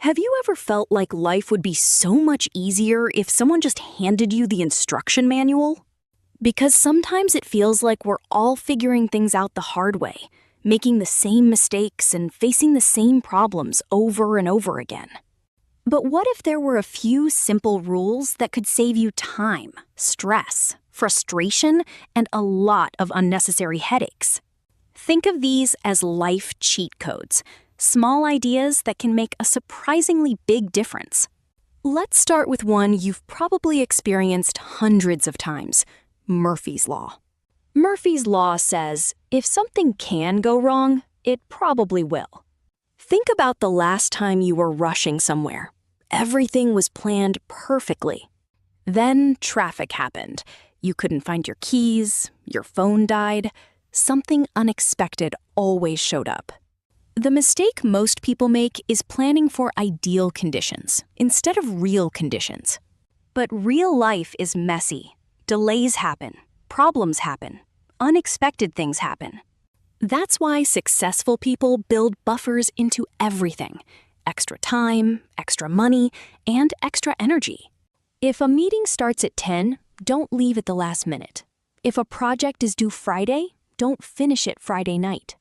Have you ever felt like life would be so much easier if someone just handed you the instruction manual? Because sometimes it feels like we're all figuring things out the hard way, making the same mistakes and facing the same problems over and over again. But what if there were a few simple rules that could save you time, stress, frustration, and a lot of unnecessary headaches? Think of these as life cheat codes, small ideas that can make a surprisingly big difference. Let's start with one you've probably experienced hundreds of times: Murphy's Law. Murphy's Law says, if something can go wrong, it probably will. Think about the last time you were rushing somewhere. Everything was planned perfectly. Then traffic happened. You couldn't find your keys, your phone died. Something unexpected always showed up. The mistake most people make is planning for ideal conditions instead of real conditions. But real life is messy. Delays happen, problems happen, unexpected things happen. That's why successful people build buffers into everything: extra time, extra money, and extra energy. If a meeting starts at 10, don't leave at the last minute. If a project is due Friday, don't finish it Friday night.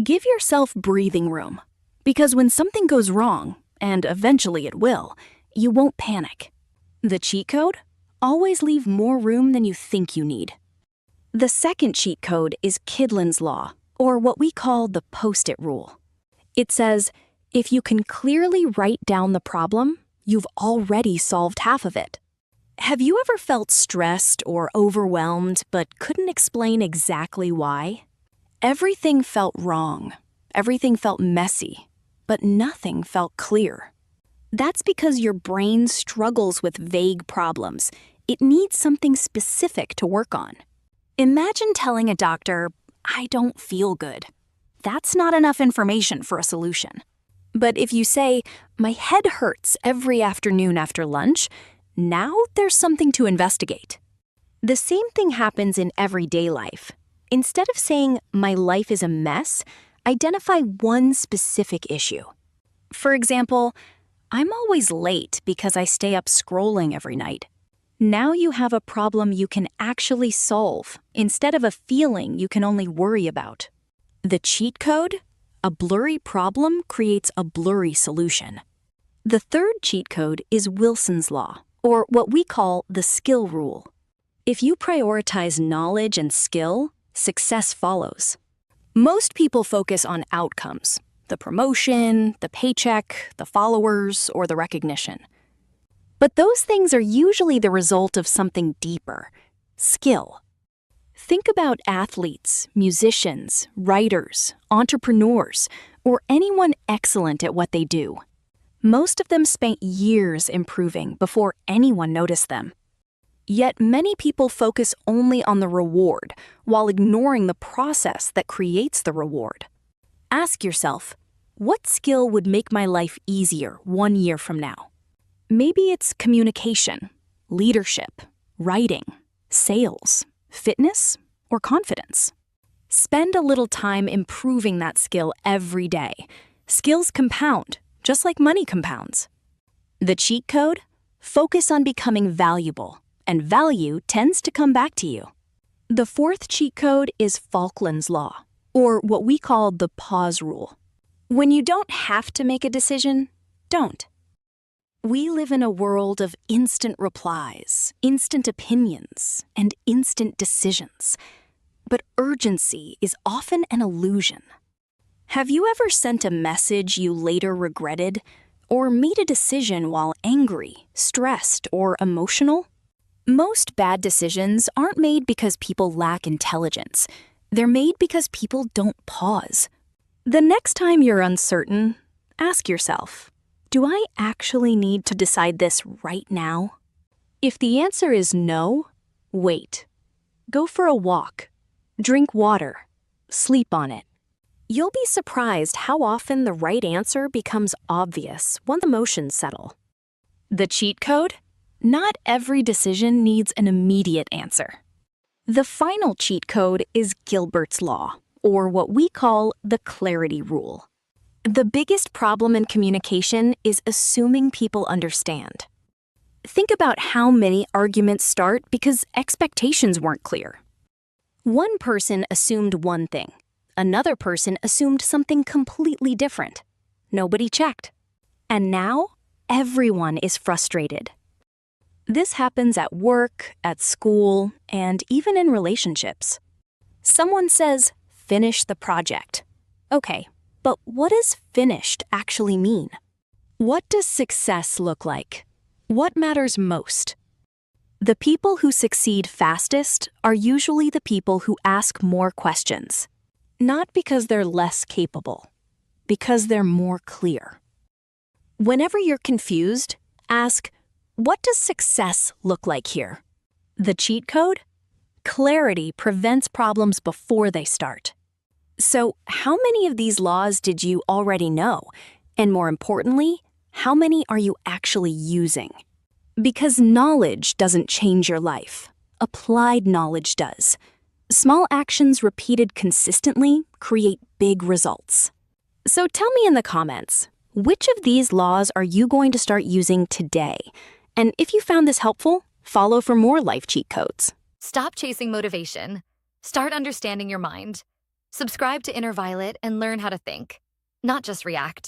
Give yourself breathing room, because when something goes wrong, and eventually it will, you won't panic. The cheat code? Always leave more room than you think you need. The second cheat code is Kidlin's Law, or what we call the Post-it rule. It says, if you can clearly write down the problem, you've already solved half of it. Have you ever felt stressed or overwhelmed but couldn't explain exactly why? Everything felt wrong. Everything felt messy, but nothing felt clear. That's because your brain struggles with vague problems. It needs something specific to work on. Imagine telling a doctor, "I don't feel good." That's not enough information for a solution. But if you say, "My head hurts every afternoon after lunch," now there's something to investigate. The same thing happens in everyday life. Instead of saying, "My life is a mess," identify one specific issue. For example, "I'm always late because I stay up scrolling every night." Now you have a problem you can actually solve, instead of a feeling you can only worry about. The cheat code? A blurry problem creates a blurry solution. The third cheat code is Wilson's Law, or what we call the skill rule. If you prioritize knowledge and skill, success follows. Most people focus on outcomes: the promotion, the paycheck, the followers, or the recognition. But those things are usually the result of something deeper: skill. Think about athletes, musicians, writers, entrepreneurs, or anyone excellent at what they do. Most of them spent years improving before anyone noticed them. Yet many people focus only on the reward while ignoring the process that creates the reward. Ask yourself, what skill would make my life easier 1 year from now? Maybe it's communication, leadership, writing, sales, fitness, or confidence. Spend a little time improving that skill every day. Skills compound, just like money compounds. The cheat code? Focus on becoming valuable, and value tends to come back to you. The fourth cheat code is Falkland's Law, or what we call the pause rule. When you don't have to make a decision, don't. We live in a world of instant replies, instant opinions, and instant decisions. But urgency is often an illusion. Have you ever sent a message you later regretted, or made a decision while angry, stressed, or emotional? Most bad decisions aren't made because people lack intelligence. They're made because people don't pause. The next time you're uncertain, ask yourself, do I actually need to decide this right now? If the answer is no, wait. Go for a walk. Drink water. Sleep on it. You'll be surprised how often the right answer becomes obvious once emotions settle. The cheat code? Not every decision needs an immediate answer. The final cheat code is Gilbert's Law, or what we call the clarity rule. The biggest problem in communication is assuming people understand. Think about how many arguments start because expectations weren't clear. One person assumed one thing. Another person assumed something completely different. Nobody checked. And now, everyone is frustrated. This happens at work, at school, and even in relationships. Someone says, "Finish the project." Okay, but what does finished actually mean? What does success look like? What matters most? The people who succeed fastest are usually the people who ask more questions. Not because they're less capable, because they're more clear. Whenever you're confused, ask, what does success look like here? The cheat code? Clarity prevents problems before they start. So, how many of these laws did you already know? And more importantly, how many are you actually using? Because knowledge doesn't change your life. Applied knowledge does. Small actions repeated consistently create big results. So tell me in the comments, which of these laws are you going to start using today? And if you found this helpful, follow for more life cheat codes. Stop chasing motivation. Start understanding your mind. Subscribe to Inner Violet and learn how to think, not just react.